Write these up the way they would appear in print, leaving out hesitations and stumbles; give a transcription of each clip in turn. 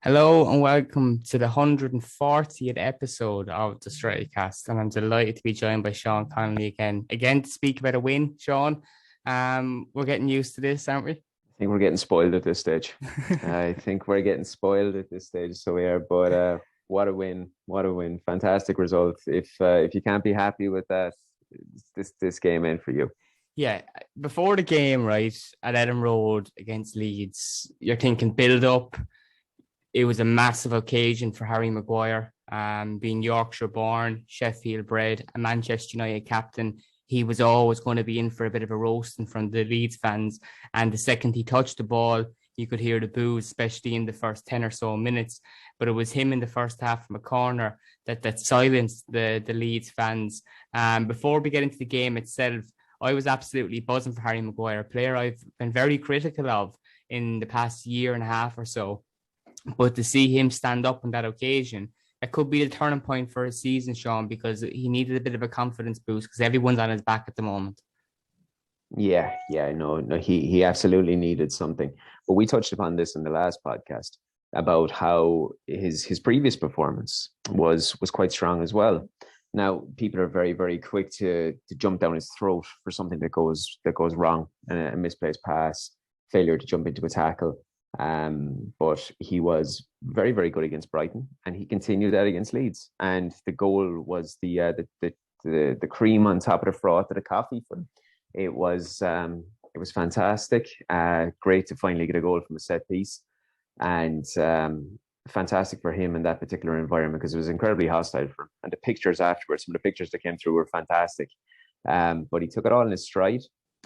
Hello and welcome to the 140th episode of the Stratcast, and I'm delighted to be joined by Shaun Connolly again to speak about a win. Shaun, we're getting used to this, aren't we? Think we're getting spoiled at this stage. I think we're getting spoiled at this stage, so we are. But what a win! What a win! Fantastic result. If you can't be happy with that, this game in for you. Yeah, before the game, right, at Eden Road against Leeds, you're thinking build up. It was a massive occasion for Harry Maguire, being Yorkshire born, Sheffield bred, a Manchester United captain. He was always going to be in for a bit of a roast in front of the Leeds fans. And the second he touched the ball, you could hear the boos, especially in the first 10 or so minutes. But it was him in the first half from a corner that silenced the Leeds fans. Before we get into the game itself, I was absolutely buzzing for Harry Maguire, a player I've been very critical of in the past year and a half or so. But to see him stand up on that occasion, it could be the turning point for his season, Shaun, because he needed a bit of a confidence boost because everyone's on his back at the moment. Yeah, no, he absolutely needed something. But we touched upon this in the last podcast about how his previous performance was quite strong as well. Now people are very quick to jump down his throat for something that goes wrong, a misplaced pass, failure to jump into a tackle. But he was very good against Brighton, and he continued that against Leeds. And the goal was the cream on top of the froth of the coffee for him. It was fantastic. Great to finally get a goal from a set piece, and fantastic for him in that particular environment because it was incredibly hostile for him. And the pictures afterwards, some of the pictures that came through were fantastic. But he took it all in his stride.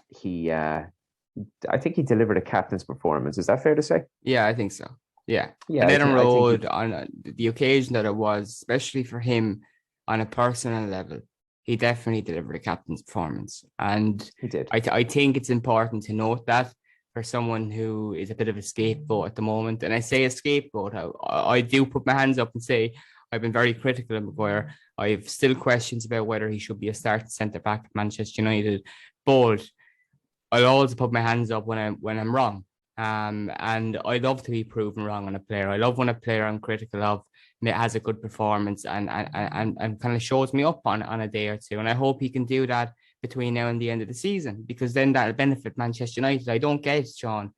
He I think he delivered a captain's performance. Is that fair to say? Yeah, I think so. Yeah. Yeah, And I Eden think I think Road, he on the occasion that it was, especially for him on a personal level, he definitely delivered a captain's performance. And he did. I think it's important to note that for someone who is a bit of a scapegoat at the moment. And I say a scapegoat, I do put my hands up and say I've been very critical of Maguire. I have still questions about whether he should be a starting centre back at Manchester United. But I'll always put my hands up when I'm wrong. And I love to be proven wrong on a player. I love when a player I'm critical of has a good performance and kind of shows me up on a day or two. And I hope he can do that between now and the end of the season, because then that'll benefit Manchester United. I don't get, Shaun,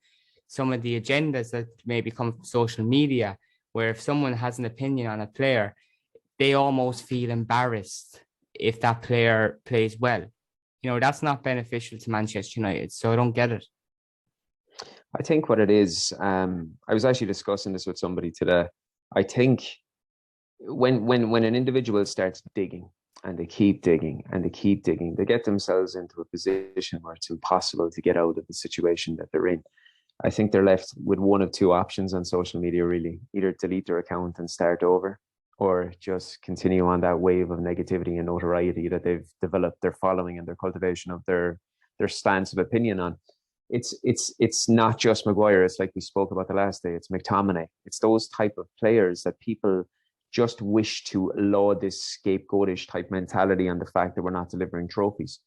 some of the agendas that maybe come from social media, where if someone has an opinion on a player, they almost feel embarrassed if that player plays well. That's not beneficial to Manchester United. So I don't get it. I think what it is. I was actually discussing this with somebody today. I think when an individual starts digging and they keep digging and they keep digging, they get themselves into a position where it's impossible to get out of the situation that they're in. I think they're left with one of two options on social media, really. Either delete their account and start over, or just continue on that wave of negativity and notoriety that they've developed their following and their cultivation of their stance of opinion on. It's not just Maguire. It's like we spoke about the last day. It's McTominay. It's those type of players that people just wish to laud this scapegoatish type mentality on the fact that we're not delivering trophies.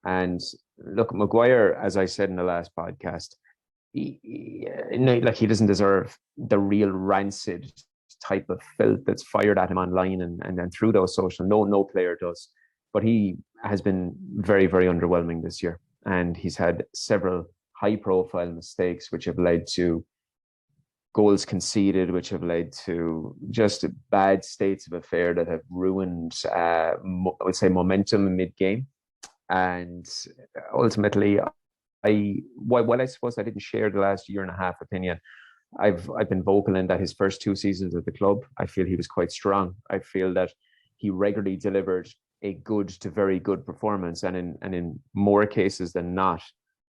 And look, Maguire, as I said in the last podcast, he doesn't deserve the real rancid type of filth that's fired at him online and then through those social. No player does, but he has been very underwhelming this year, and he's had several high profile mistakes which have led to goals conceded, which have led to just bad states of affair that have ruined, I would say, momentum mid game. And ultimately, while I suppose I didn't share the last year and a half opinion, I've been vocal in that his first two seasons at the club, I feel he was quite strong. I feel that he regularly delivered a good to very good performance, and in more cases than not,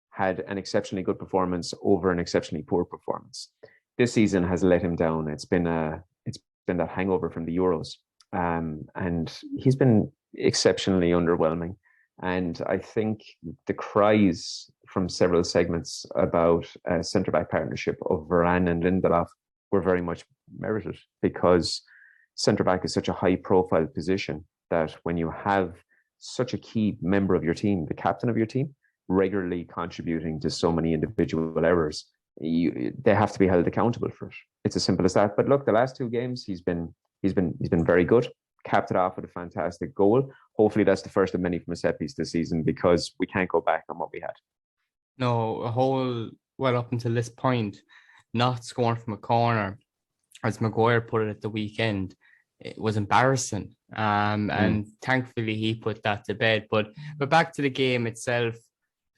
had an exceptionally good performance over an exceptionally poor performance. This season has let him down. It's been that hangover from the Euros, and he's been exceptionally underwhelming. And I think the cries from several segments about a centre back partnership of Varane and Lindelof were very much merited, because centre back is such a high profile position that when you have such a key member of your team, the captain of your team, regularly contributing to so many individual errors, they have to be held accountable for it. It's as simple as that. But look, the last 2 games he's been very good. Capped it off with a fantastic goal. Hopefully that's the first of many from a set piece this season, because we can't go back on what we had. No, well, up until this point, not scoring from a corner, as Maguire put it at the weekend, it was embarrassing. And thankfully he put that to bed. But back to the game itself.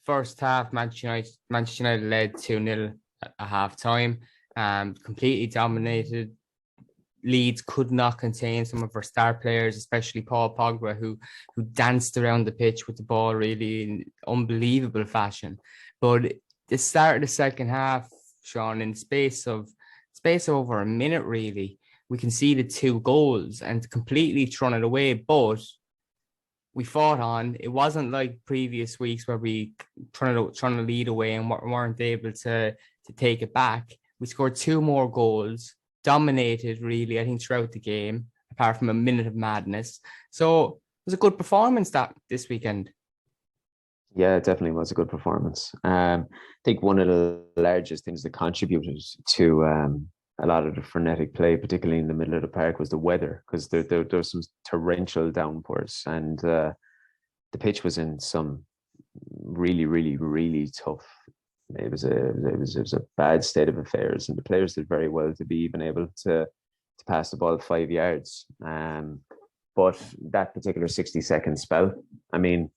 First half, Manchester United led 2-0 at half time. Completely dominated. Leeds could not contain some of our star players, especially Paul Pogba, who danced around the pitch with the ball really in unbelievable fashion. But the start of the second half, Shaun, in space of over a minute, really, we conceded 2 goals and completely thrown it away. But we fought on. It wasn't like previous weeks where we trying to lead away and weren't able to take it back. We scored 2 more goals, dominated really, I think, throughout the game, apart from a minute of madness. So it was a good performance this weekend. Yeah, it definitely was a good performance. I think one of the largest things that contributed to a lot of the frenetic play, particularly in the middle of the park, was the weather, because there was some torrential downpours, and the pitch was in some really, really, really tough. It was a bad state of affairs, and the players did very well to be even able to pass the ball 5 yards. But that particular 60-second spell, I mean,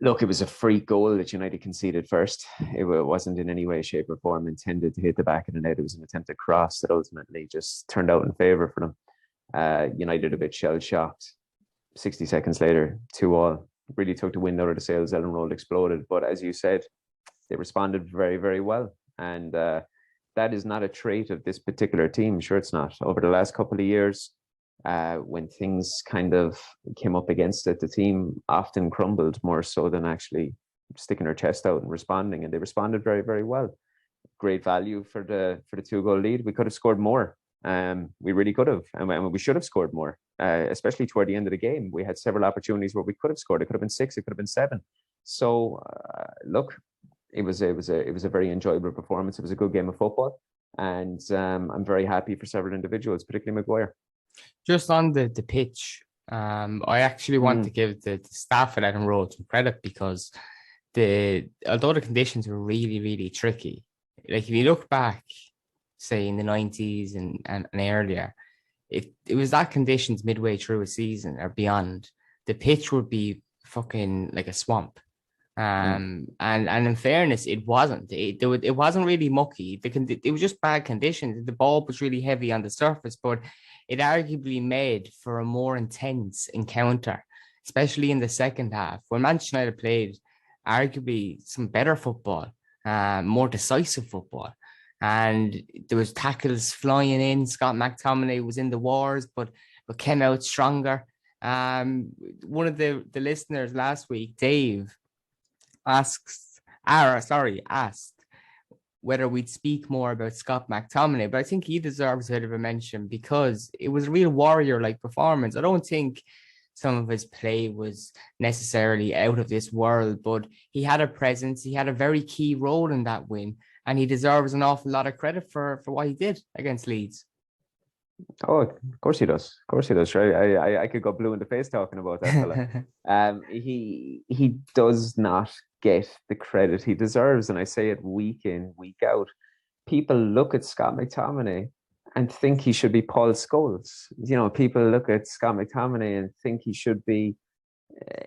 look, it was a free goal that United conceded first. It wasn't in any way, shape, or form intended to hit the back of the net. It was an attempted cross that ultimately just turned out in favour for them. United a bit shell-shocked. 60 seconds later, 2-2. Really took the wind out of the sails. Ellen Road exploded. But as you said, they responded very, very well. And that is not a trait of this particular team. Sure, it's not. Over the last couple of years, when things kind of came up against it, the team often crumbled more so than actually sticking their chest out and responding. And they responded very, very well. Great value for the 2-goal lead. We could have scored more. We really could have. And we should have scored more, especially toward the end of the game. We had several opportunities where we could have scored. It could have been 6, it could have been 7. So look, it was a very enjoyable performance. It was a good game of football. And I'm very happy for several individuals, particularly Maguire. Just on the pitch, I actually want to give the staff at Ellen Road some credit, because although the conditions were really, really tricky, like if you look back, say in the 90s and earlier, if it was that conditions midway through a season or beyond, the pitch would be fucking like a swamp. And in fairness, it wasn't. It wasn't really mucky. It was just bad conditions. The ball was really heavy on the surface, but it arguably made for a more intense encounter, especially in the second half, when Manchester United played arguably some better football, more decisive football. And there was tackles flying in. Scott McTominay was in the wars, but came out stronger. One of the listeners last week, Dave, asked whether we'd speak more about Scott McTominay, but I think he deserves a bit of a mention because it was a real warrior-like performance. I don't think some of his play was necessarily out of this world, but he had a presence. He had a very key role in that win, and he deserves an awful lot of credit for what he did against Leeds. Oh, of course he does. Of course he does. Right? I could go blue in the face talking about that fella. He does not get the credit he deserves, and I say it week in, week out. People look at Scott McTominay and think he should be Paul Scholes. You know, people look at Scott McTominay and think he should be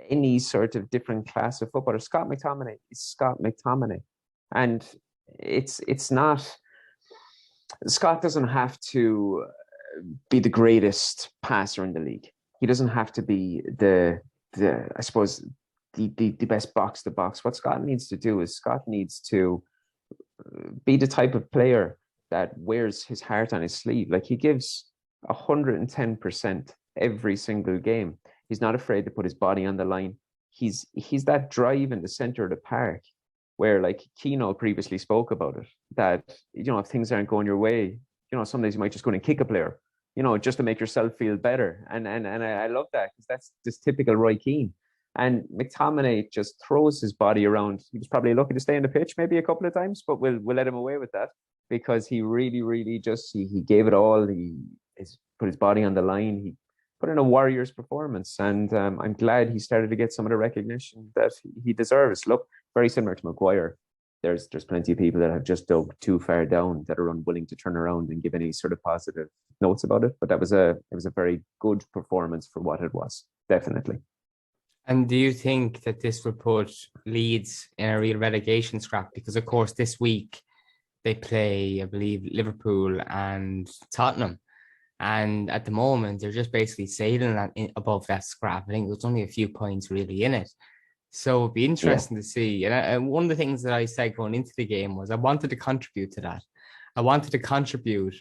any sort of different class of footballer. Scott McTominay is Scott McTominay, and it's not. Scott doesn't have to be the greatest passer in the league. He doesn't have to be the I suppose the best box to box. What Scott needs to do is Scott needs to be the type of player that wears his heart on his sleeve. Like, he gives 110% every single game. He's not afraid to put his body on the line. He's that drive in the center of the park where, like Keno previously spoke about it, that, you know, if things aren't going your way, you know, some days you might just go in and kick a player, you know, just to make yourself feel better. And I love that, because that's just typical Roy Keane. And McTominay just throws his body around. He was probably lucky to stay on the pitch maybe a couple of times, but we'll let him away with that because he really, really just he gave it all. He put his body on the line. He put in a Warriors performance, and I'm glad he started to get some of the recognition that he deserves. Look, very similar to Maguire. There's plenty of people that have just dug too far down that are unwilling to turn around and give any sort of positive notes about it. But it was a very good performance for what it was, definitely. And do you think that this will put Leeds in a real relegation scrap? Because, of course, this week they play, I believe, Liverpool and Tottenham. And at the moment, they're just basically sailing above that scrap. I think there's only a few points really in it. So it'd be interesting to see. And one of the things that I said going into the game was I wanted to contribute to that. I wanted to contribute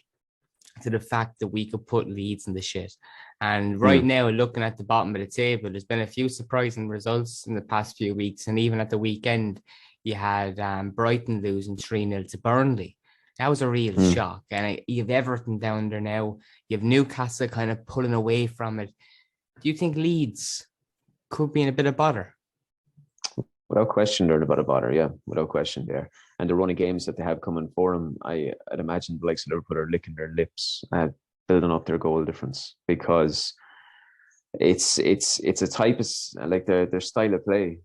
to the fact that we could put Leeds in the shit. And right now, looking at the bottom of the table, there's been a few surprising results in the past few weeks. And even at the weekend, you had Brighton losing 3-0 to Burnley. That was a real shock. And you have Everton down there now. You have Newcastle kind of pulling away from it. Do you think Leeds could be in a bit of bother? Without question, they're in a bit of bother, yeah. Without question there. And the run of games that they have coming for them, I'd imagine the likes of Liverpool are licking their lips at building up their goal difference because it's a type of, like their style of play.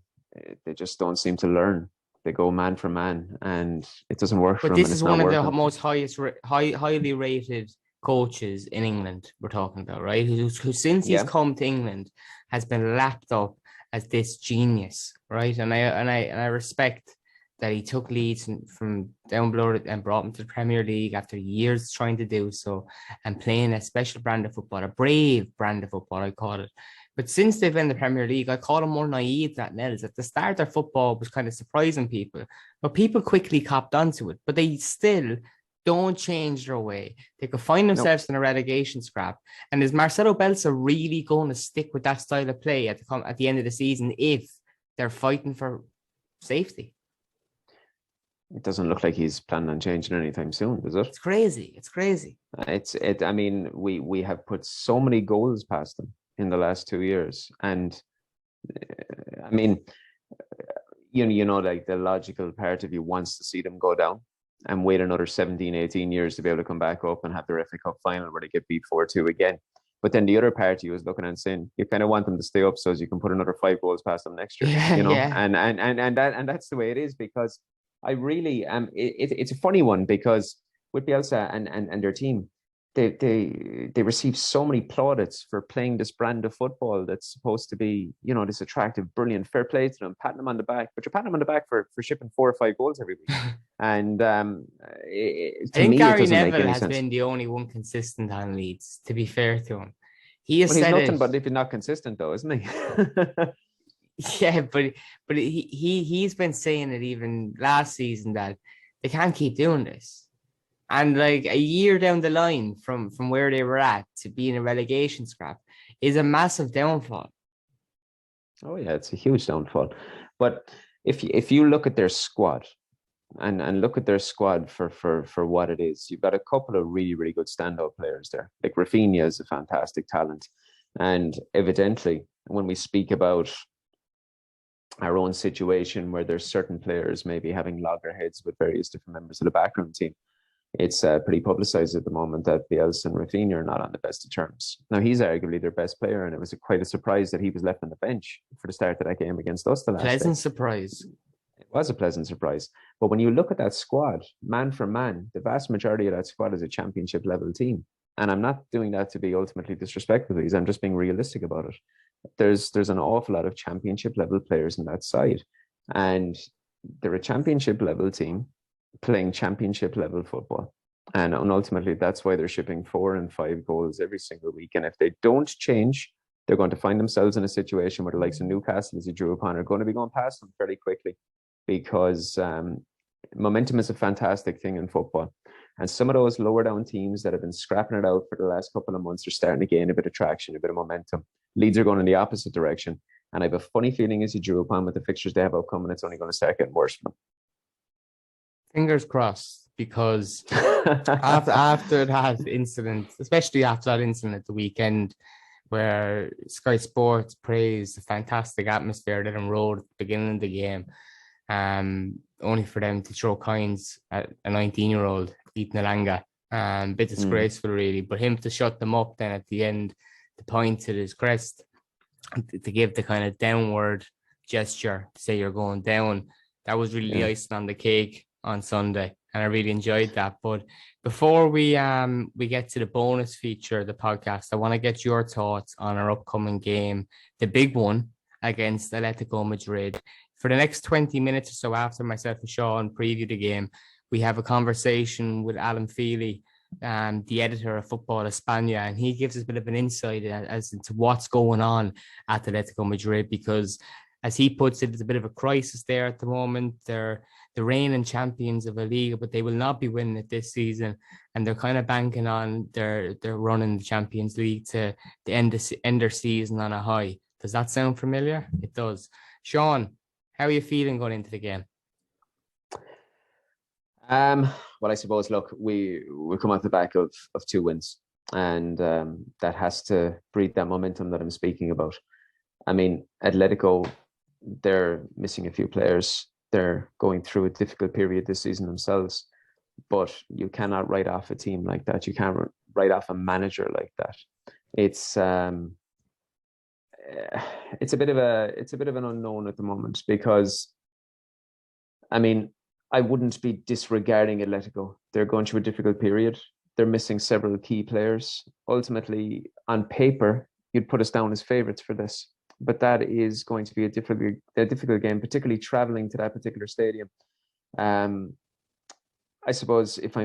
They just don't seem to learn. They go man for man, and it doesn't work for them. But this is one of the most highly rated coaches in England we're talking about, right? Who since he's come to England has been lapped up as this genius, right? And I respect that he took Leeds from down below and brought them to the Premier League after years trying to do so and playing a special brand of football, a brave brand of football, I call it. But since they've been in the Premier League, I call them more naive than else. At the start, their football was kind of surprising people, but people quickly copped onto it. But they still don't change their way. They could find themselves in a relegation scrap. And is Marcelo Bielsa really going to stick with that style of play at the end of the season if they're fighting for safety? It doesn't look like he's planning on changing anytime soon, does it? It's crazy. It's crazy. I mean, we have put so many goals past them in the last 2 years, and I mean, you know, like the logical part of you wants to see them go down and wait another 17, 18 years to be able to come back up and have the FA Cup final where they get beat 4-2 again. But then the other part of you is looking and saying you kind of want them to stay up so as you can put another 5 goals past them next year. You know, and that's the way it is because. I really it's a funny one because with Bielsa and their team, they receive so many plaudits for playing this brand of football that's supposed to be, you know, this attractive, brilliant, fair play to them, patting them on the back, but you're patting them on the back for shipping 4 or 5 goals every week. And I think Gary Neville has been the only one consistent on Leeds, to be fair to him. He's nothing but if he's not consistent though, isn't he? Yeah, but he's been saying it even last season that they can't keep doing this. And like a year down the line from where they were at to be in a relegation scrap is a massive downfall. Oh yeah, it's a huge downfall. But if you look at their squad and look at their squad for what it is, you've got a couple of really, really good standout players there. Like Rafinha is a fantastic talent. And evidently, when we speak about our own situation where there's certain players maybe having loggerheads with various different members of the background team, it's pretty publicized at the moment that Bielsa and Rafinha are not on the best of terms. Now, he's arguably their best player, and it was quite a surprise that he was left on the bench for the start of that game against us the last Pleasant day. surprise. It was a pleasant surprise. But when you look at that squad, man for man, the vast majority of that squad is a championship level team. And I'm not doing that to be ultimately disrespectful to these. I'm just being realistic about it. There's an awful lot of championship level players in that side, and they're a championship level team playing championship level football, and ultimately that's why they're shipping 4 and 5 goals every single week. And if they don't change, they're going to find themselves in a situation where the likes of Newcastle, as you drew upon, are going to be going past them fairly quickly, because momentum is a fantastic thing in football. And some of those lower down teams that have been scrapping it out for the last couple of months are starting to gain a bit of traction, a bit of momentum. Leeds are going in the opposite direction. And I have a funny feeling, as you drew upon, with the fixtures they have upcoming, it's only going to start getting worse for them. Fingers crossed, because after that incident, especially after that incident at the weekend, where Sky Sports praised the fantastic atmosphere that enrolled at the beginning of the game, only for them to throw coins at a 19-year-old, Ethan Alanga. Bit disgraceful, really. But him to shut them up then at the end, to point to his crest, to give the kind of downward gesture to say you're going down, that was really the icing on the cake on Sunday, and I really enjoyed that. But before we get to the bonus feature of the podcast, I want to get your thoughts on our upcoming game, the big one against Atletico Madrid. For the next 20 minutes or so, after myself and Shaun preview the game, we have a conversation with Alan Feehely, the editor of Football Espana, and he gives us a bit of an insight as to what's going on at Atletico Madrid, because, as he puts it, it's a bit of a crisis there at the moment. They're the reigning champions of a league, but they will not be winning it this season, and they're kind of banking on their run in the Champions League to end their season on a high. Does that sound familiar? It does. Shaun, how are you feeling going into the game? Well, I suppose, look, we come off the back of 2 wins, and that has to breed that momentum that I'm speaking about. I mean, Atletico, they're missing a few players. They're going through a difficult period this season themselves, but you cannot write off a team like that. You can't write off a manager like that. It's a bit of an unknown at the moment, because, I mean, I wouldn't be disregarding Atletico. They're going through a difficult period. They're missing several key players. Ultimately, on paper, you'd put us down as favourites for this, but that is going to be a difficult game, particularly travelling to that particular stadium. I suppose if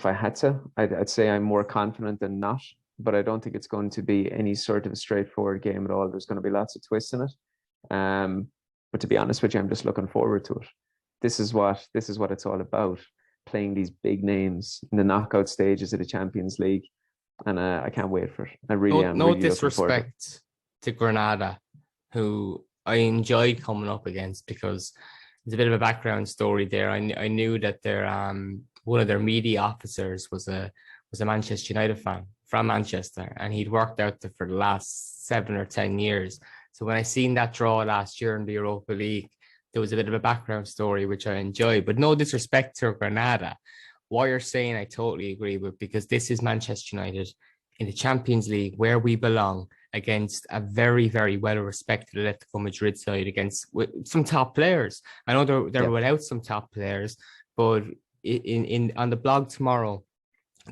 I had to, I'd say I'm more confident than not, but I don't think it's going to be any sort of a straightforward game at all. There's going to be lots of twists in it. But to be honest with you, I'm just looking forward to it. This is what it's all about, playing these big names in the knockout stages of the Champions League, and I can't wait for it. I really am. No really disrespect to Granada, who I enjoyed coming up against, because there's a bit of a background story there. I knew that their one of their media officers was a Manchester United fan from Manchester, and he'd worked out there for the last 7 or 10 years. So when I seen that draw last year in the Europa League, there was a bit of a background story, which I enjoyed. But no disrespect to Granada. What you're saying, I totally agree with, because this is Manchester United in the Champions League, where we belong, against a very, very well-respected Atletico Madrid side, against some top players. I know they're without some top players, but on the blog tomorrow,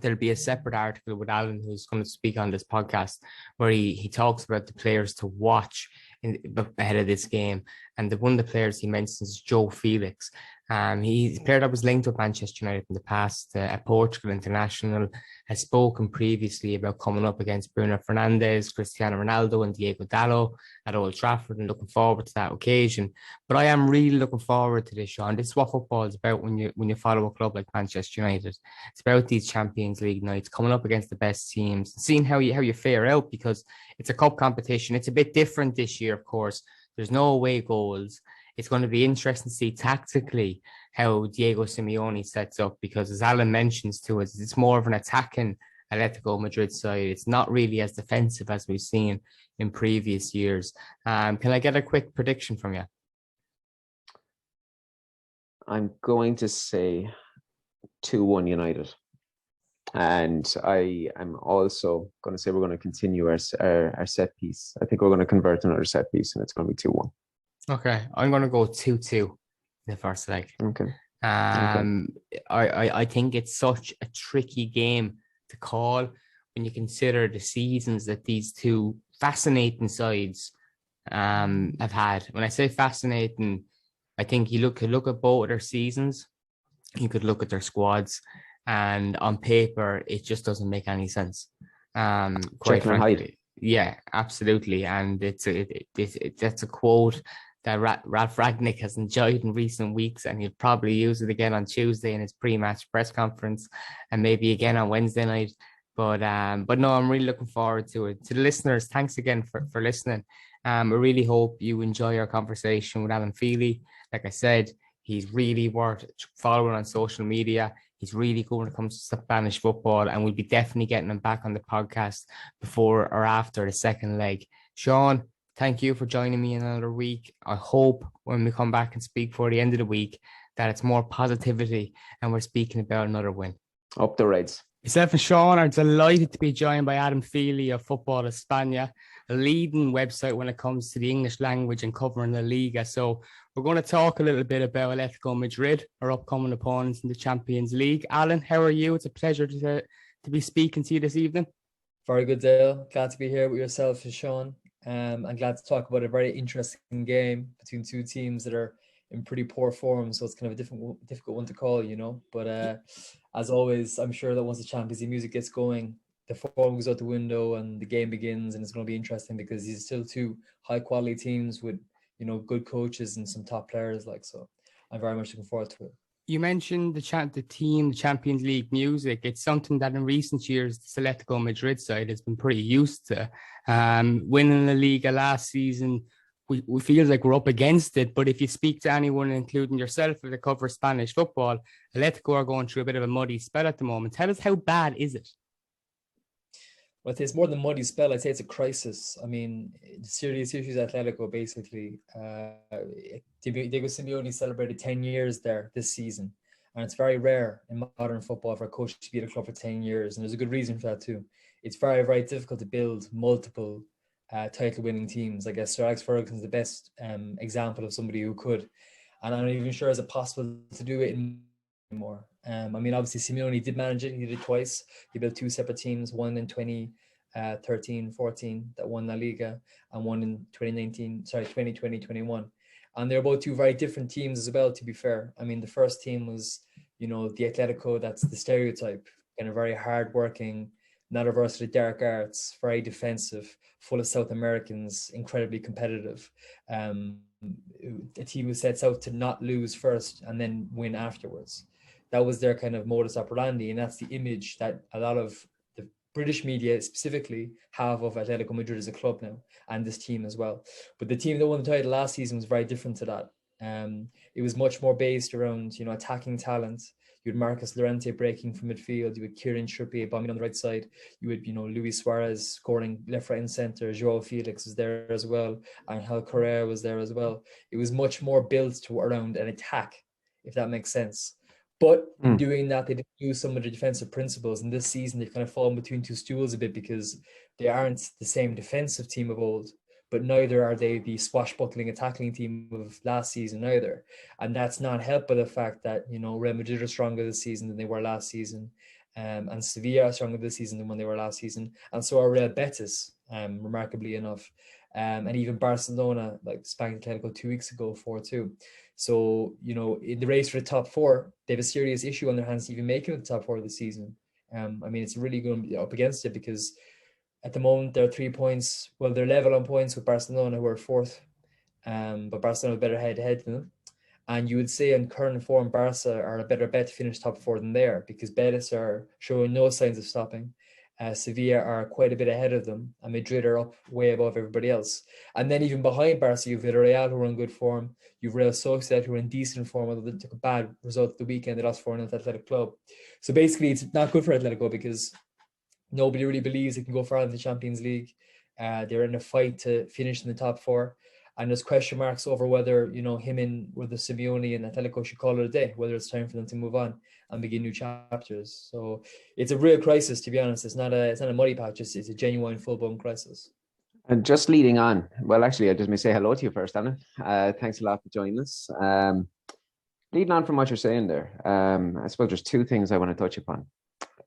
there'll be a separate article with Alan, who's going to speak on this podcast, where he talks about the players to watch ahead of this game. And one of the players he mentions is Joe Felix. He's a player that was linked with Manchester United in the past, a Portugal international, has spoken previously about coming up against Bruno Fernandes, Cristiano Ronaldo and Diego Dallo at Old Trafford, and looking forward to that occasion. But I am really looking forward to this, Shaun. This is what football is about when you follow a club like Manchester United. It's about these Champions League nights, coming up against the best teams, seeing how you fare out, because it's a cup competition. It's a bit different this year, of course. There's no away goals. It's going to be interesting to see tactically how Diego Simeone sets up, because, as Alan mentions to us, it's more of an attacking Atletico Madrid side. It's not really as defensive as we've seen in previous years. Can I get a quick prediction from you? I'm going to say 2-1 United. And I am also going to say we're going to continue our set piece. I think we're going to convert another set piece, and it's going to be 2-1. Okay, I'm going to go 2-2 in the first leg. Okay. I think it's such a tricky game to call when you consider the seasons that these two fascinating sides have had. When I say fascinating, I think you could look at both of their seasons, you could look at their squads, and on paper it just doesn't make any sense. Quite frankly, yeah, absolutely. And that's a quote that Ralph Ragnick has enjoyed in recent weeks, and he'll probably use it again on Tuesday in his pre-match press conference, and maybe again on Wednesday night. But no, I'm really looking forward to it. To the listeners, thanks again for listening. I really hope you enjoy our conversation with Alan Feehely. Like I said, he's really worth following on social media. He's really good when it comes to Spanish football, and we'll be definitely getting him back on the podcast before or after the second leg. Shaun, thank you for joining me another week. I hope when we come back and speak for the end of the week that it's more positivity and we're speaking about another win. Up the Reds. Myself and Shaun are delighted to be joined by Alan Feehely of Football Espana, a leading website when it comes to the English language and covering the Liga. So we're going to talk a little bit about Atletico Madrid, our upcoming opponents in the Champions League. Alan, how are you? It's a pleasure to be speaking to you this evening. Very good, Dale. Glad to be here with yourself and Shaun. I'm glad to talk about a very interesting game between two teams that are in pretty poor form. So it's kind of a difficult one to call, you know. But as always, I'm sure that once the Champions League music gets going, the form goes out the window and the game begins, and it's going to be interesting because these are still two high quality teams with, you know, good coaches and some top players. So I'm very much looking forward to it. You mentioned the Champions League music. It's something that in recent years, the Atletico Madrid side has been pretty used to. Winning the Liga last season, we feel like we're up against it. But if you speak to anyone, including yourself, that cover Spanish football, Atletico are going through a bit of a muddy spell at the moment. Tell us, how bad is it? Well, it's more than a muddy spell. I'd say it's a crisis. I mean, serious issues at Atletico, basically. Diego Simeone celebrated 10 years there this season. And it's very rare in modern football for a coach to be at a club for 10 years. And there's a good reason for that too. It's very, very difficult to build multiple title-winning teams. I guess Sir Alex Ferguson's the best example of somebody who could. And I'm not even sure is it possible to do it anymore. I mean, obviously, Simeone did manage it. He did it twice. He built two separate teams, one in 2013-14 that won La Liga, and one in 2020-21. And they're both two very different teams as well, to be fair. I mean, the first team was, you know, the Atletico, that's the stereotype, kind of very hardworking, not averse to the dark arts, very defensive, full of South Americans, incredibly competitive. A team who sets out to not lose first and then win afterwards. That was their kind of modus operandi, and that's the image that a lot of the British media specifically have of Atletico Madrid as a club now, and this team as well. But the team that won the title last season was very different to that. It was much more based around, you know, attacking talent. You had Marcus Llorente breaking from midfield. You had Kieran Trippier bombing on the right side. You had, you know, Luis Suarez scoring left, right, and center. Joao Felix was there as well. Angel Correa was there as well. It was much more built around an attack, if that makes sense. But in doing that, they didn't use some of the defensive principles. And this season, they've kind of fallen between two stools a bit because they aren't the same defensive team of old, but neither are they the swashbuckling attacking team of last season either. And that's not helped by the fact that, you know, Real Madrid are stronger this season than they were last season. And Sevilla are stronger this season than when they were last season. And so are Real Betis, remarkably enough. And even Barcelona, like spanked Atletico 2 weeks ago, 4-2. So, you know, in the race for the top four, they have a serious issue on their hands to even making the top four of the season. I mean, it's really going to be up against it because at the moment they're 3 points. Well, they're level on points with Barcelona, who are fourth. But Barcelona are better head-to-head than them. And you would say in current form, Barca are a better bet to finish top four than they are because Betis are showing no signs of stopping. Sevilla are quite a bit ahead of them, and Madrid are up way above everybody else. And then even behind Barca, you've Villarreal who are in good form. You've Real Sociedad who are in decent form, although they took a bad result at the weekend. They lost 4-0 to Athletic Club. So basically, it's not good for Atletico because nobody really believes they can go far in the Champions League. They're in a fight to finish in the top four. And there's question marks over whether, you know, him and whether Simeone and Atletico should call it a day, whether it's time for them to move on and begin new chapters. So it's a real crisis, to be honest. It's not a muddy patch. It's a genuine full-blown crisis. And just leading on, well, actually, I just may say hello to you first, Alan. Thanks a lot for joining us. Leading on from what you're saying there, I suppose there's two things I want to touch upon.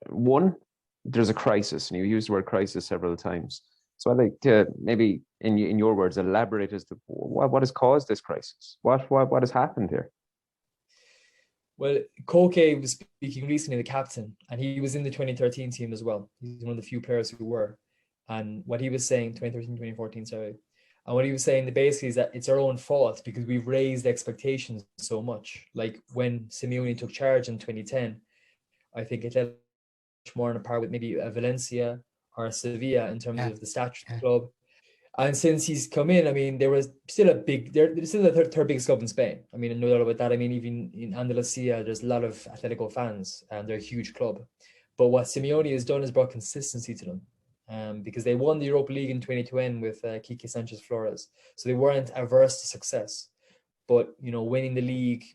One, there's a crisis, and you used the word crisis several times. So I'd like to maybe, in your words, elaborate as to what has caused this crisis. What has happened here? Well, Koke was speaking recently, the captain, and he was in the 2013 team as well. He's one of the few players who were. And what he was saying, 2013-2014, sorry. And what he was saying basically is that it's our own fault because we've raised expectations so much. Like when Simeone took charge in 2010, I think it led much more on a par with maybe a Valencia or a Sevilla in terms of the stature of the club. And since he's come in, I mean, they're still the third biggest club in Spain. I mean, no doubt about that. I mean, even in Andalusia, there's a lot of Atletico fans, and they're a huge club. But what Simeone has done is brought consistency to them, because they won the Europa League in 2020 with Quique Sanchez Flores, so they weren't averse to success. But winning the league,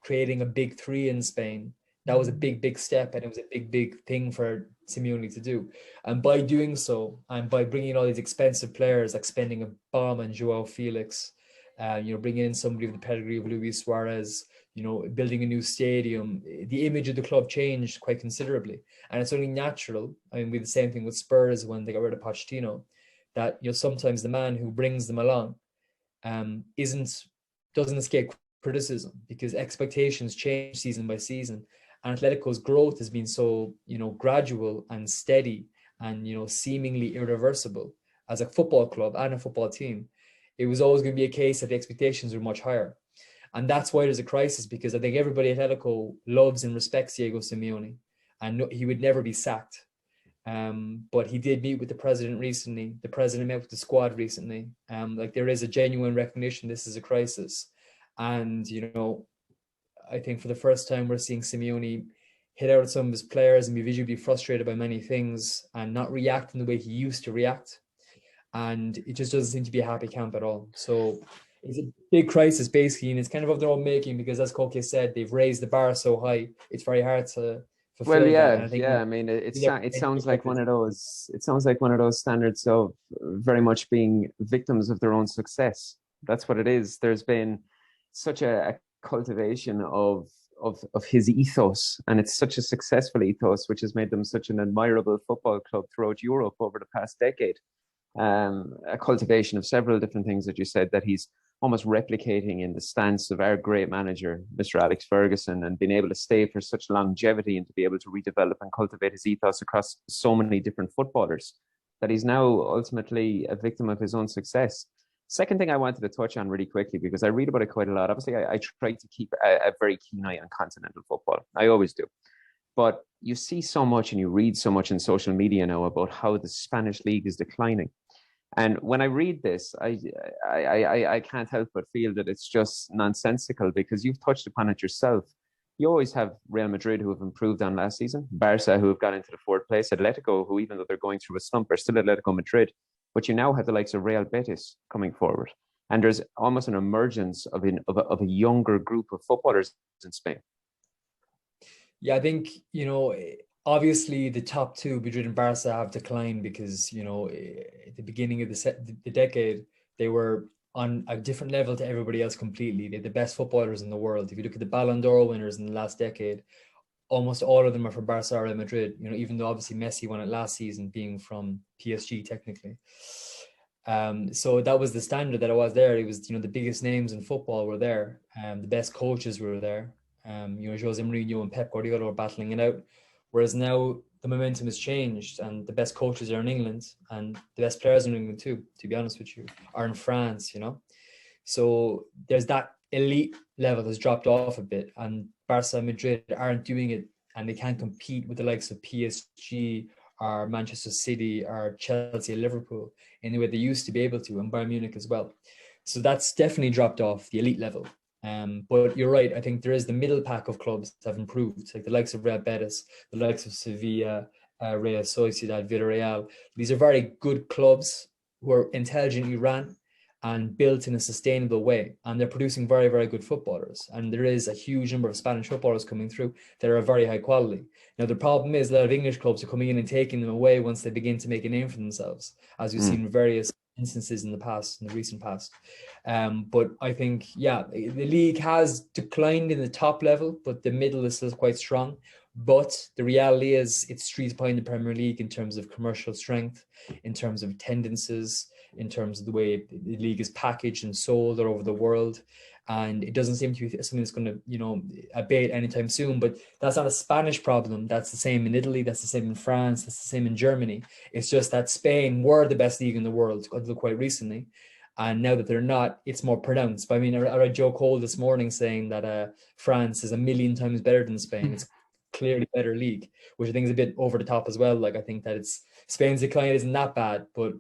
creating a big three in Spain, that was a big step, and it was a big thing for Simeone to do. And by doing so, and by bringing all these expensive players, like spending a bomb on Joao Felix, bringing in somebody with the pedigree of Luis Suarez, building a new stadium, the image of the club changed quite considerably. And it's only natural. I mean, we had the same thing with Spurs when they got rid of Pochettino, that sometimes the man who brings them along doesn't escape criticism, because expectations change season by season. And Atletico's growth has been so, gradual and steady and, seemingly irreversible as a football club and a football team. It was always going to be a case that the expectations were much higher. And that's why there's a crisis, because I think everybody at Atletico loves and respects Diego Simeone, and he would never be sacked. But he did meet with the president recently. The president met with the squad recently. Like, there is a genuine recognition this is a crisis. And, I think for the first time we're seeing Simeone hit out at some of his players and be visibly frustrated by many things and not react in the way he used to react. And it just doesn't seem to be a happy camp at all. So it's a big crisis, basically, and it's kind of their own making, because, as Koke said, they've raised the bar so high, it's very hard to fulfill that. And I think I mean, it sounds like one of those. It sounds like one of those standards of very much being victims of their own success. That's what it is. There's been such a cultivation of his ethos, and it's such a successful ethos, which has made them such an admirable football club throughout Europe over the past decade. A cultivation of several different things that you said that he's almost replicating in the stance of our great manager, Mr. Alex Ferguson, and being able to stay for such longevity and to be able to redevelop and cultivate his ethos across so many different footballers, that he's now ultimately a victim of his own success. Second thing I wanted to touch on really quickly, because I read about it quite a lot. Obviously, I try to keep a very keen eye on continental football. I always do. But you see so much and you read so much in social media now about how the Spanish league is declining. And when I read this, I can't help but feel that it's just nonsensical, because you've touched upon it yourself. You always have Real Madrid, who have improved on last season, Barca, who have got into the fourth place, Atletico, who, even though they're going through a slump, are still Atletico Madrid. But you now have the likes of Real Betis coming forward. And there's almost an emergence of a younger group of footballers in Spain. Yeah, I think, obviously the top two, Madrid and Barca, have declined because, at the beginning of the decade, they were on a different level to everybody else completely. They're the best footballers in the world. If you look at the Ballon d'Or winners in the last decade, almost all of them are from Barca or Real Madrid, even though obviously Messi won it last season, being from PSG technically. So that was the standard that it was there. It was, the biggest names in football were there. The best coaches were there. Jose Mourinho and Pep Guardiola were battling it out. Whereas now the momentum has changed, and the best coaches are in England, and the best players in England too, to be honest with you, are in France, So there's that elite level has dropped off a bit, and Barca and Madrid aren't doing it, and they can't compete with the likes of PSG or Manchester City or Chelsea or Liverpool in the way they used to be able to, and Bayern Munich as well. So that's definitely dropped off the elite level. But you're right. I think there is the middle pack of clubs that have improved, like the likes of Real Betis, the likes of Sevilla, Real Sociedad, Villarreal. These are very good clubs who are intelligently run and built in a sustainable way, and they're producing very, very good footballers. And there is a huge number of Spanish footballers coming through that are of very high quality. Now, the problem is a lot of English clubs are coming in and taking them away once they begin to make a name for themselves, as we've seen in various instances in the recent past. But I think, the league has declined in the top level, but the middle is still quite strong. But the reality is it's streets behind the Premier League in terms of commercial strength, in terms of attendances, in terms of the way the league is packaged and sold all over the world. And it doesn't seem to be something that's going to, abate anytime soon. But that's not a Spanish problem. That's the same in Italy. That's the same in France. That's the same in Germany. It's just that Spain were the best league in the world until quite recently. And now that they're not, it's more pronounced. But I mean, I read Joe Cole this morning saying that France is 1,000,000 times better than Spain. It's clearly a better league, which I think is a bit over the top as well. Like, I think that Spain's decline isn't that bad, but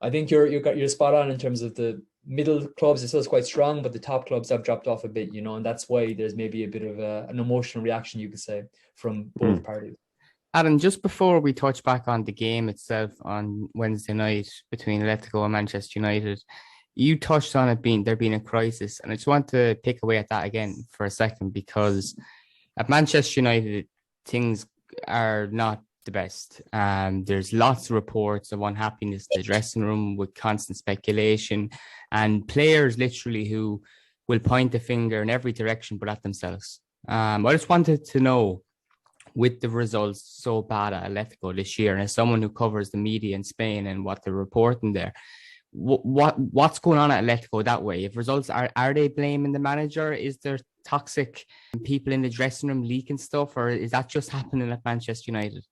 I think you're spot on in terms of the middle clubs are still quite strong, but the top clubs have dropped off a bit, and that's why there's maybe a bit of an emotional reaction, you could say, from both parties. Adam, just before we touch back on the game itself on Wednesday night between Atletico and Manchester United, you touched on there being a crisis, and I just want to pick away at that again for a second, because at Manchester United, things are not the best. There's lots of reports of unhappiness in the dressing room with constant speculation and players literally who will point the finger in every direction but at themselves. I just wanted to know, with the results so bad at Atletico this year, and as someone who covers the media in Spain and what they're reporting there, what's going on at Atletico that way? If results are they blaming the manager? Is there toxic people in the dressing room leaking stuff, or is that just happening at Manchester United?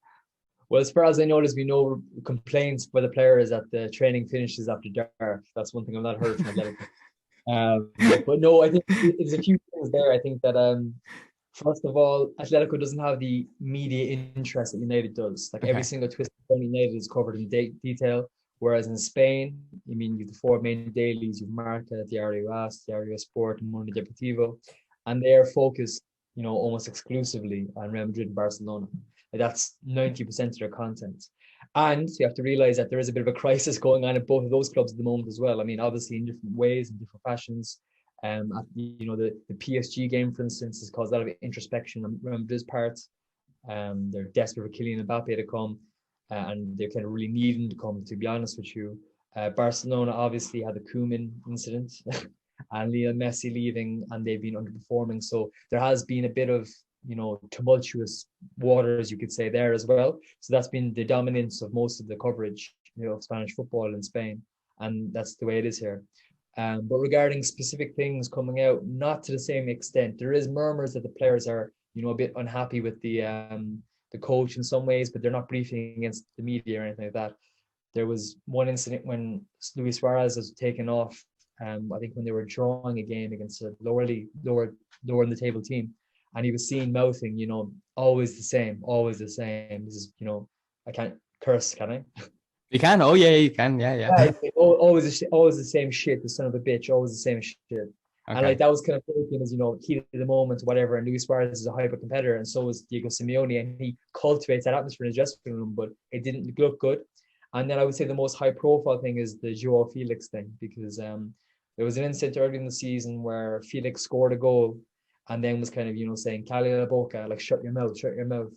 Well, as far as I know, there's been no complaints by the players that the training finishes after dark. That's one thing I've not heard from Atletico. But no, I think there's a few things there. I think that first of all, Atletico doesn't have the media interest that United does. Like every single twist of United is covered in detail. Whereas in Spain, I mean, you have the four main dailies: you've Marca, Diario AS, Diario Sport, and Mundo Deportivo, and they are focused, almost exclusively on Real Madrid and Barcelona. That's 90% of their content. And you have to realize that there is a bit of a crisis going on at both of those clubs at the moment as well. I mean, obviously in different ways, in different fashions. The PSG game, for instance, has caused a lot of introspection on Real Madrid's part. They're desperate for Kylian Mbappe to come, and they're kind of really needing to come, to be honest with you. Barcelona obviously had the Koeman incident and Lionel Messi leaving, and they've been underperforming. So there has been a bit of, tumultuous waters, you could say, there as well. So that's been the dominance of most of the coverage, of Spanish football in Spain. And that's the way it is here. But regarding specific things coming out, not to the same extent. There is murmurs that the players are, a bit unhappy with the coach in some ways, but they're not briefing against the media or anything like that. There was one incident when Luis Suarez was taken off. I think when they were drawing a game against a lower in the table team, and he was seen mouthing, always the same. This is, I can't curse, can I? You can. Oh yeah, you can. Yeah. Always the same shit. The son of a bitch. Always the same shit. Okay. And like that was kind of taken as, heat of the moment, whatever. And Luis Suarez is a hyper competitor, and so is Diego Simeone, and he cultivates that atmosphere in the dressing room. But it didn't look good. And then I would say the most high profile thing is the Joao Felix thing, because there was an incident early in the season where Felix scored a goal, and then was kind of saying "Calla la boca," like shut your mouth.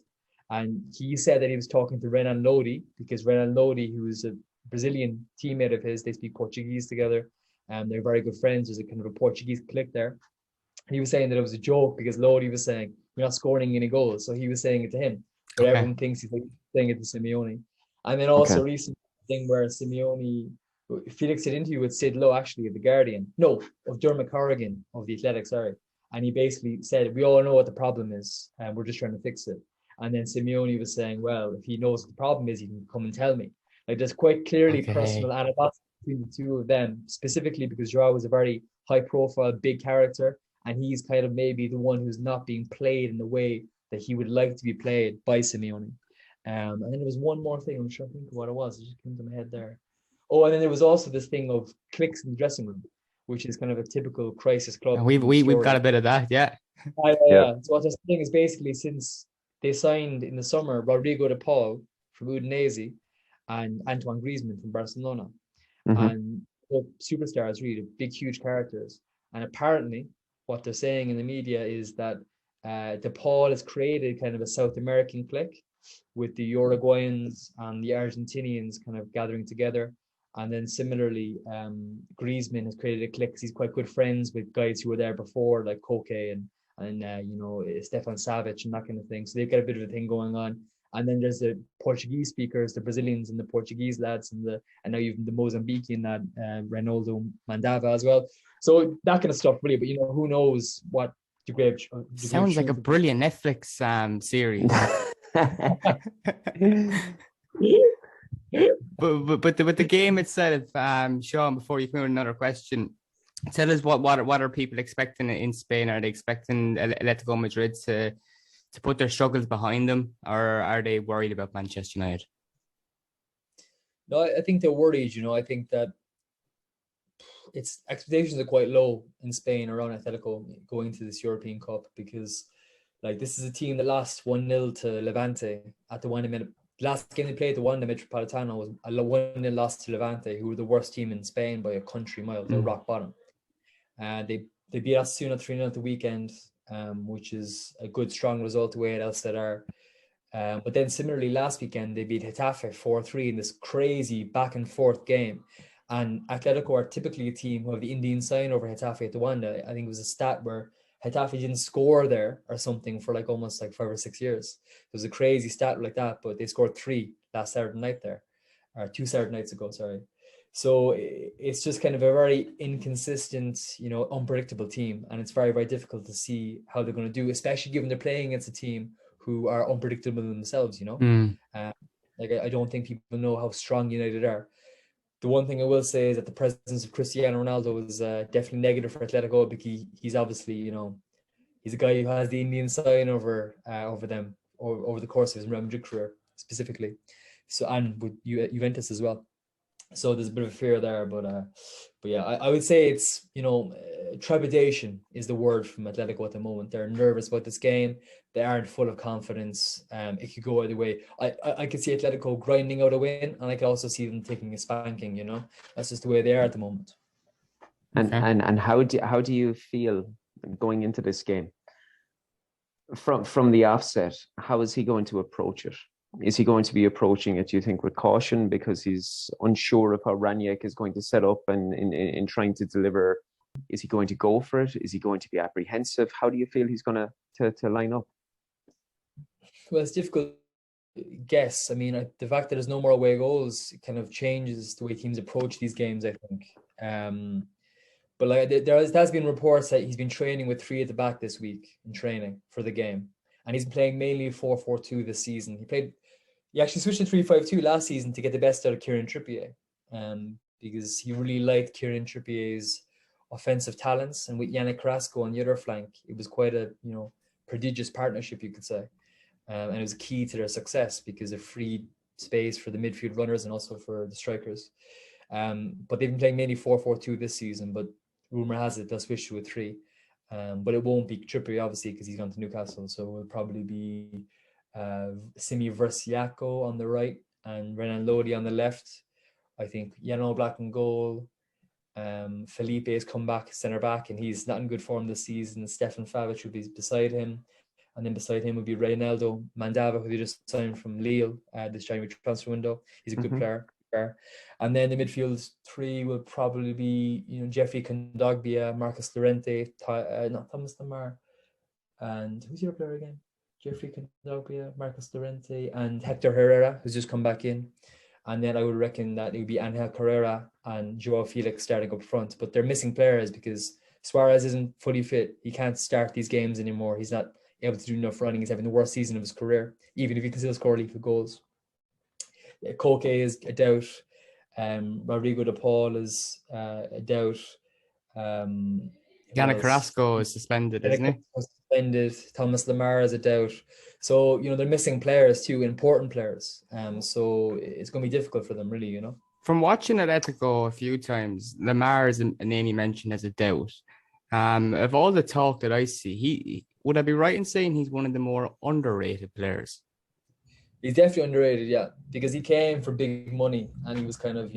And he said that he was talking to Renan Lodi, because Renan Lodi, who is a Brazilian teammate of his, they speak Portuguese together, and they're very good friends. There's a kind of a Portuguese clique there. And he was saying that it was a joke because Lodi was saying, "We're not scoring any goals." So he was saying it to him, but everyone thinks he's saying it to Simeone. And then also recent thing where Felix had an interview with Sid Lowe, actually, of The Guardian. No, of Dermot Corrigan of The Athletic, sorry. And he basically said, we all know what the problem is, and we're just trying to fix it. And then Simeone was saying, well, if he knows what the problem is, he can come and tell me. Like, there's quite clearly personal animosity between the two of them, specifically because Joao was a very high-profile, big character, and he's kind of maybe the one who's not being played in the way that he would like to be played by Simeone. And then there was one more thing. I'm trying to think of what it was. It just came to my head there. Oh, and then there was also this thing of cliques in the dressing room, which is kind of a typical crisis club. We've got a bit of that, yeah. Yeah. So what they're saying is basically, since they signed in the summer Rodrigo de Paul from Udinese and Antoine Griezmann from Barcelona, and both superstars, really big, huge characters. And apparently, what they're saying in the media is that de Paul has created kind of a South American clique, with the Uruguayans and the Argentinians kind of gathering together. And then similarly, Griezmann has created a clique because he's quite good friends with guys who were there before, like Koke and Stefan Savic and that kind of thing. So they've got a bit of a thing going on. And then there's the Portuguese speakers, the Brazilians and the Portuguese lads, and now you've the Mozambican lad, Reinaldo Mandava as well. So that kind of stuff, really. But who knows what degree of sounds like a brilliant Netflix series. but the game itself, Shaun, before you come with another question, tell us what are people expecting in Spain? Are they expecting Atletico Madrid to put their struggles behind them, or are they worried about Manchester United? No, I think they're worried. I think that its expectations are quite low in Spain around Atletico going to this European Cup, because like this is a team that lost 1-0 to Levante at the Wanda minute. Last game they played, the Wanda Metropolitano, was a 1-0 loss to Levante, who were the worst team in Spain by a country mile. They're rock bottom. And they beat Osasuna 3-0 at the weekend, which is a good, strong result away at El Sadar. But then similarly, last weekend, they beat Getafe 4-3 in this crazy back and forth game. And Atletico are typically a team who have the Indian sign over Getafe at the Wanda. I think it was a stat where Getafe didn't score there or something for like almost like 5 or 6 years. It was a crazy stat like that, but they scored 3 last Saturday night there, or 2 Saturday nights ago, sorry. So it's just kind of a very inconsistent, unpredictable team. And it's very, very difficult to see how they're going to do, especially given they're playing against a team who are unpredictable themselves, Like I don't think people know how strong United are. The one thing I will say is that the presence of Cristiano Ronaldo is definitely negative for Atletico, because he's obviously, he's a guy who has the Indian sign over them over the course of his Real Madrid career specifically. So, and with Juventus as well. So there's a bit of a fear there, but yeah, I would say it's trepidation is the word from Atletico at the moment. They're nervous about this game. They aren't full of confidence. It could go either way. I could see Atletico grinding out a win, and I could also see them taking a spanking. That's just the way they are at the moment. And how do you feel going into this game? From the offset, how is he going to approach it? Is he going to be approaching it, do you think, with caution because he's unsure of how Ranić is going to set up and in trying to deliver? Is he going to go for it? Is he going to be apprehensive? How do you feel he's going to line up? Well, it's difficult to guess. I mean, the fact that there's no more away goals kind of changes the way teams approach these games, I think. But like there's been reports that he's been training with 3 at the back this week in training for the game. And he's playing mainly 4-4-2 this season. He actually switched to 3-5-2 last season to get the best out of Kieran Trippier, because he really liked Kieran Trippier's offensive talents, and with Yannick Carrasco on the other flank, it was quite a prodigious partnership, you could say, and it was key to their success because it freed space for the midfield runners and also for the strikers. But they've been playing mainly 4-4-2 this season, but rumor has it they'll switch to a 3. But it won't be Trippier, obviously, because he's gone to Newcastle, so it will probably be Simi Versiaco on the right and Renan Lodi on the left. I think Jan Oblak in goal. Felipe has come back centre back, and he's not in good form this season. Stefan Savic will be beside him, and then beside him would be Reynaldo Mandava, who they just signed from Lille this January transfer window. He's a good player. And then the midfield 3 will probably be Jeffrey Kondogbia, Marcus Llorente, not Thomas Lemar, and who's your player again? Jeffrey Kondogbia, Marcus Llorente, and Hector Herrera, who's just come back in. And then I would reckon that it would be Angel Carrera and Joao Felix starting up front. But they're missing players because Suarez isn't fully fit. He can't start these games anymore. He's not able to do enough running. He's having the worst season of his career, even if he can still score lethal goals. Koke is a doubt. Rodrigo de Paul is a doubt. Yannick Carrasco is suspended, isn't he? Suspended. Thomas Lemar is a doubt. So, they're missing players too, important players. So it's going to be difficult for them, really, From watching Atletico a few times, Lemar is a name you mentioned as a doubt. Of all the talk that I see, would I be right in saying he's one of the more underrated players? He's definitely underrated, yeah, because he came for big money, and he was kind of,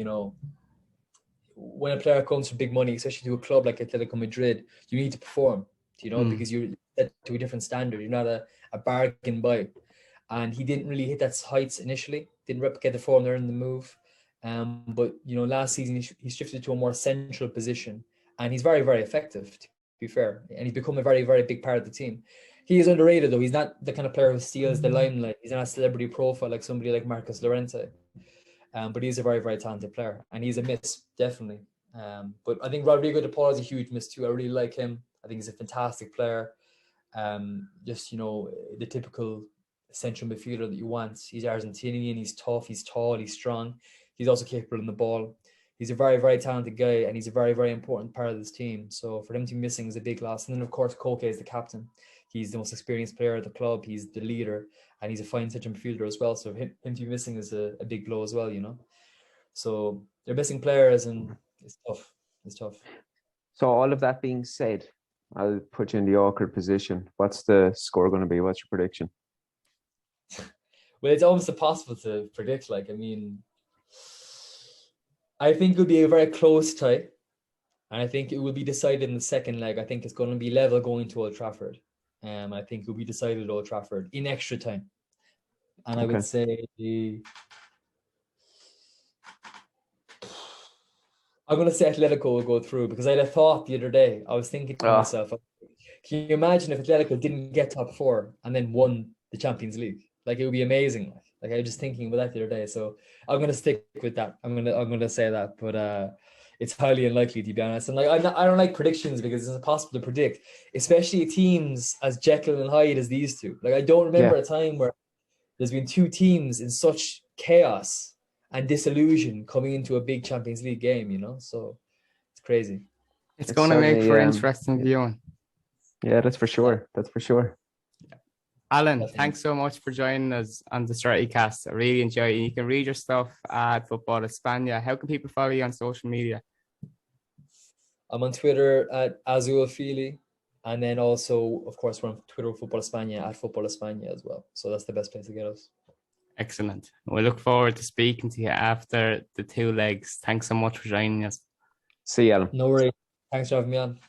when a player comes for big money, especially to a club like Atletico Madrid, you need to perform, because you're set to a different standard. You're not a bargain buy. And he didn't really hit that heights initially, didn't replicate the form there in the move. But, last season he shifted to a more central position, and he's very, very effective, to be fair. And he's become a very, very big part of the team. He is underrated, though. He's not the kind of player who steals the limelight. He's not a celebrity profile like somebody like Marcus Llorente. But he's a very, very talented player, and he's a miss, definitely. But I think Rodrigo de Paul is a huge miss too. I really like him. I think he's a fantastic player. Just, the typical central midfielder that you want. He's Argentinian, he's tough, he's tall, he's strong. He's also capable in the ball. He's a very, very talented guy, and he's a very, very important part of this team. So for them to be missing is a big loss. And then, of course, Koke is the captain. He's the most experienced player at the club. He's the leader, and he's a fine central midfielder as well. So him to be missing is a big blow as well, So they're missing players, and it's tough. It's tough. So all of that being said, I'll put you in the awkward position. What's the score going to be? What's your prediction? Well, it's almost impossible to predict. Like, I mean, I think it would be a very close tie. And I think it will be decided in the second leg. I think it's going to be level going to Old Trafford. I think it will be decided at Old Trafford in extra time. And I would say I'm going to say Atletico will go through, because I had a thought the other day. I was thinking to myself, can you imagine if Atletico didn't get top 4 and then won the Champions League? Like, it would be amazing. Like, I was just thinking about that the other day. So I'm going to stick with that. I'm going to say that. But it's highly unlikely, to be honest. And like, I don't like predictions because it's impossible to predict, especially teams as Jekyll and Hyde as these two. Like, I don't remember a time where there's been two teams in such chaos and disillusion coming into a big Champions League game, you know? So it's crazy. It's going to make for interesting viewing. Yeah, that's for sure. That's for sure. Alan, thanks so much for joining us on the StraightyCast. I really enjoy it. You can read your stuff at Football Espana. How can people follow you on social media? I'm on Twitter at Alan Feehely. And then also, of course, we're on Twitter, Football Espana, at Football Espana as well. So that's the best place to get us. Excellent. We look forward to speaking to you after the 2 legs. Thanks so much for joining us. See you, Alan. No worries. Thanks for having me on.